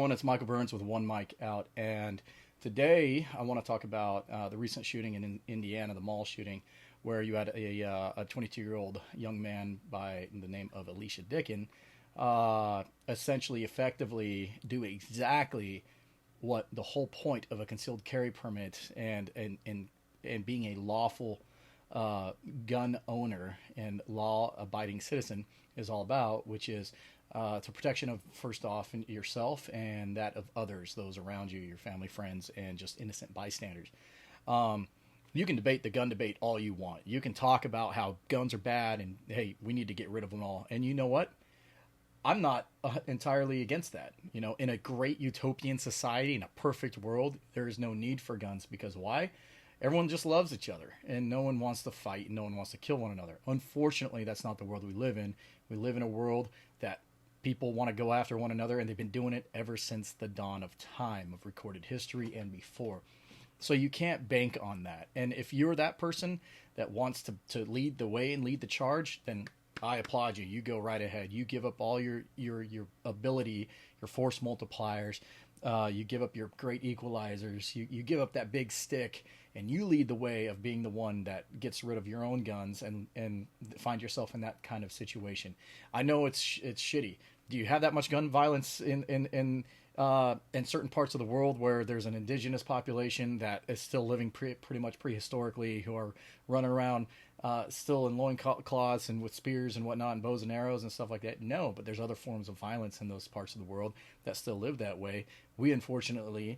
Everyone, it's Michael Burns with One Mic Out, and today I want to talk about the recent shooting in Indiana, the mall shooting, where you had a 22-year-old young man by the name of Alicia Dickin, essentially, effectively do exactly what the whole point of a concealed carry permit and being a lawful uh, gun owner and law-abiding citizen is all about, which is to protection of first off yourself and that of others, those around you, your family, friends, and just innocent bystanders. Um, you can debate the gun debate all you want. You can talk about how guns are bad and hey, we need to get rid of them all. And you know what? I'm not entirely against that. You know, in a great utopian society, in a perfect world, there is no need for guns because why? Everyone just loves each other and no one wants to fight and no one wants to kill one another. Unfortunately, that's not the world we live in. We live in a world that people want to go after one another and they've been doing it ever since the dawn of time, of recorded history and before. So you can't bank on that. And if you're that person that wants to lead the way and lead the charge, then I applaud you. You go right ahead. You give up all your ability, your force multipliers. You give up your great equalizers. You give up that big stick, and you lead the way of being the one that gets rid of your own guns and find yourself in that kind of situation. I know it's shitty. Do you have that much gun violence in certain parts of the world where there's an indigenous population that is still living pretty much prehistorically, who are running around still in loincloths and with spears and whatnot and bows and arrows and stuff like that? No, but there's other forms of violence in those parts of the world that still live that way. We unfortunately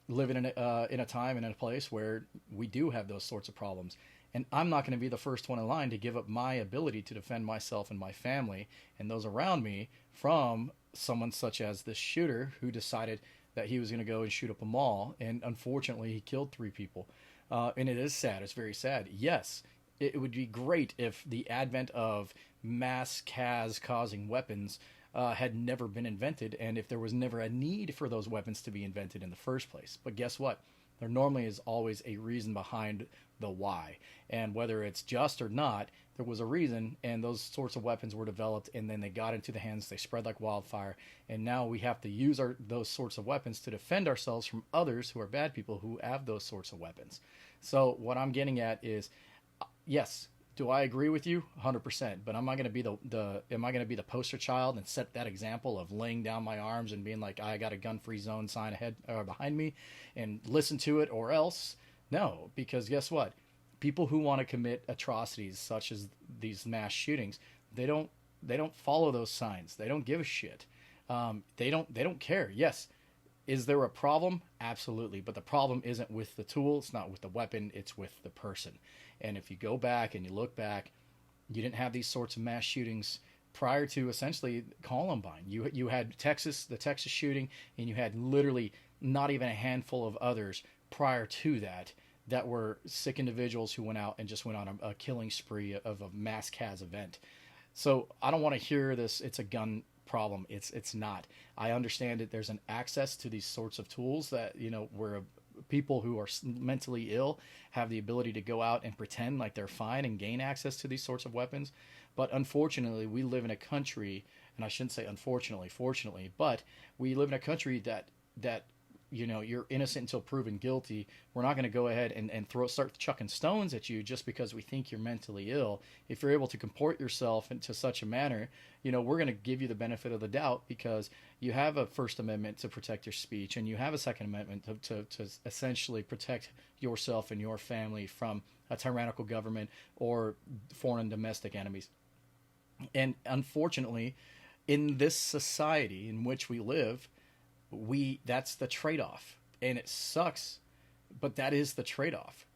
live in a time and in a place where we do have those sorts of problems. And I'm not going to be the first one in line to give up my ability to defend myself and my family and those around me from someone such as this shooter who decided that he was going to go and shoot up a mall. And unfortunately, he killed three people. And it is sad. It's very sad. Yes, it would be great if the advent of mass cas causing weapons had never been invented and if there was never a need for those weapons to be invented in the first place. But guess what? There normally is always a reason behind the why. And whether it's just or not, there was a reason, and those sorts of weapons were developed, and then they got into the hands, they spread like wildfire, and now we have to use those sorts of weapons to defend ourselves from others who are bad people who have those sorts of weapons. So what I'm getting at is, yes, do I agree with you? 100%. But am I going to be the am I going to be the poster child and set that example of laying down my arms and being like, I got a gun-free zone sign ahead or behind me, and listen to it, or else? No, because guess what? People who want to commit atrocities such as these mass shootings, they don't follow those signs. They don't give a shit. They don't care. Yes, is there a problem? Absolutely. But the problem isn't with the tool, it's not with the weapon, it's with the person. And if you go back and you look back, you didn't have these sorts of mass shootings prior to essentially Columbine. You had the Texas shooting, and you had literally not even a handful of others prior to that were sick individuals who went out and just went on a killing spree of a mass cas event. So I don't want to hear this. It's a gun problem. It's not. I understand that there's an access to these sorts of tools that where people who are mentally ill have the ability to go out and pretend like they're fine and gain access to these sorts of weapons. But unfortunately, we live in a country, and I shouldn't say unfortunately, fortunately, but we live in a country that you're innocent until proven guilty. We're not going to go ahead and start chucking stones at you just because we think you're mentally ill. If you're able to comport yourself into such a manner, we're going to give you the benefit of the doubt because you have a First Amendment to protect your speech, and you have a Second Amendment to essentially protect yourself and your family from a tyrannical government or foreign and domestic enemies. And unfortunately, in this society in which we live, that's the trade-off, and it sucks, but that is the trade-off.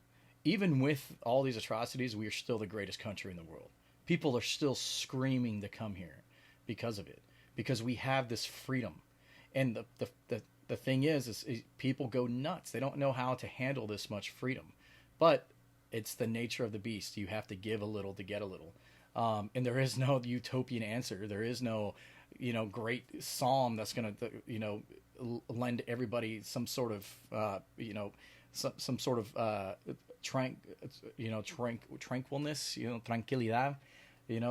Even with all these atrocities, we are still the greatest country in the world. People are still screaming to come here because of it, because we have this freedom. And the thing is people go nuts. They don't know how to handle this much freedom, but it's the nature of the beast. You have to give a little to get a little. And there is no utopian answer. There is no great psalm that's going to lend everybody some sort of some sort of tranquilness, tranquilidad,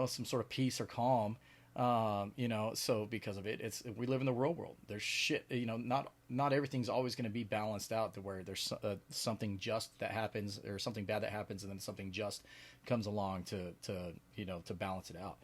some sort of peace or calm. So because of it, we live in the real world. There's shit, not everything's always going to be balanced out to where there's something just that happens or something bad that happens, and then something just comes along to balance it out.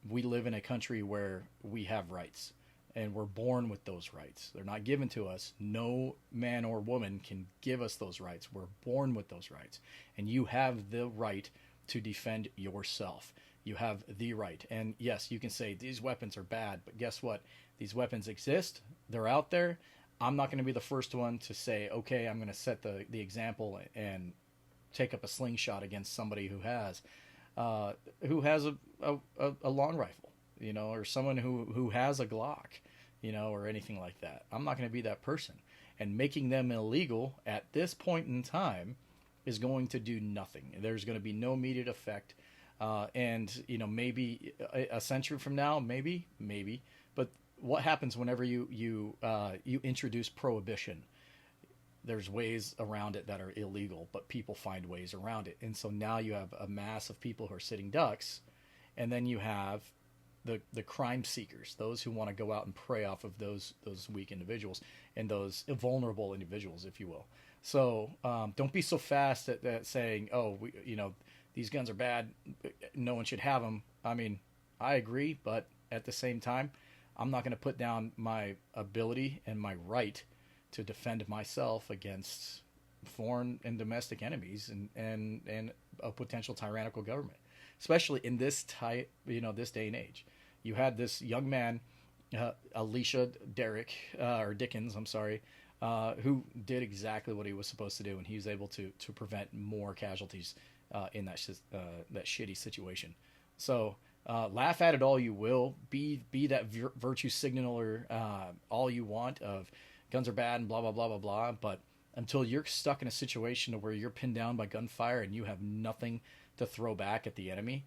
We live in a country where we have rights, and we're born with those rights. They're not given to us. No man or woman can give us those rights. We're born with those rights, and you have the right to defend yourself. You have the right. And yes, you can say these weapons are bad, but guess what? These weapons exist. They're out there. I'm not going to be the first one to say, okay, I'm going to set the example and take up a slingshot against somebody who has a long rifle, or someone who has a Glock, or anything like that. I'm not going to be that person. And making them illegal at this point in time is going to do nothing. There's going to be no immediate effect. And maybe a century from now, maybe. But what happens whenever you introduce prohibition? There's ways around it that are illegal, but people find ways around it. And so now you have a mass of people who are sitting ducks, and then you have the crime seekers, those who want to go out and prey off of those weak individuals and those vulnerable individuals, if you will. So don't be so fast at saying, oh, these guns are bad, no one should have them. I mean, I agree, but at the same time, I'm not going to put down my ability and my right to defend myself against foreign and domestic enemies and a potential tyrannical government, especially in this this day and age. You had this young man, Alicia Dickens, I'm sorry, who did exactly what he was supposed to do, and he was able to prevent more casualties in that shitty situation. So laugh at it all you will. Be that virtue signaler all you want of guns are bad and blah blah blah blah blah. But until you're stuck in a situation where you're pinned down by gunfire and you have nothing to throw back at the enemy,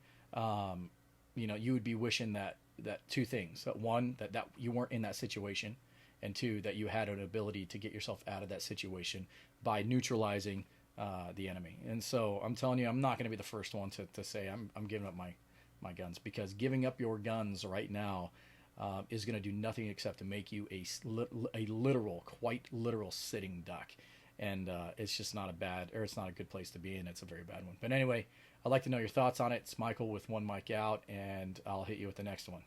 you would be wishing that two things: that one, that you weren't in that situation, and two, that you had an ability to get yourself out of that situation by neutralizing the enemy. And so I'm telling you, I'm not going to be the first one to say I'm giving up my guns, because giving up your guns right now is going to do nothing except to make you a quite literal sitting duck. And it's just not it's not a good place to be in. It's a very bad one. But anyway, I'd like to know your thoughts on it. It's Michael with One Mic Out, and I'll hit you with the next one.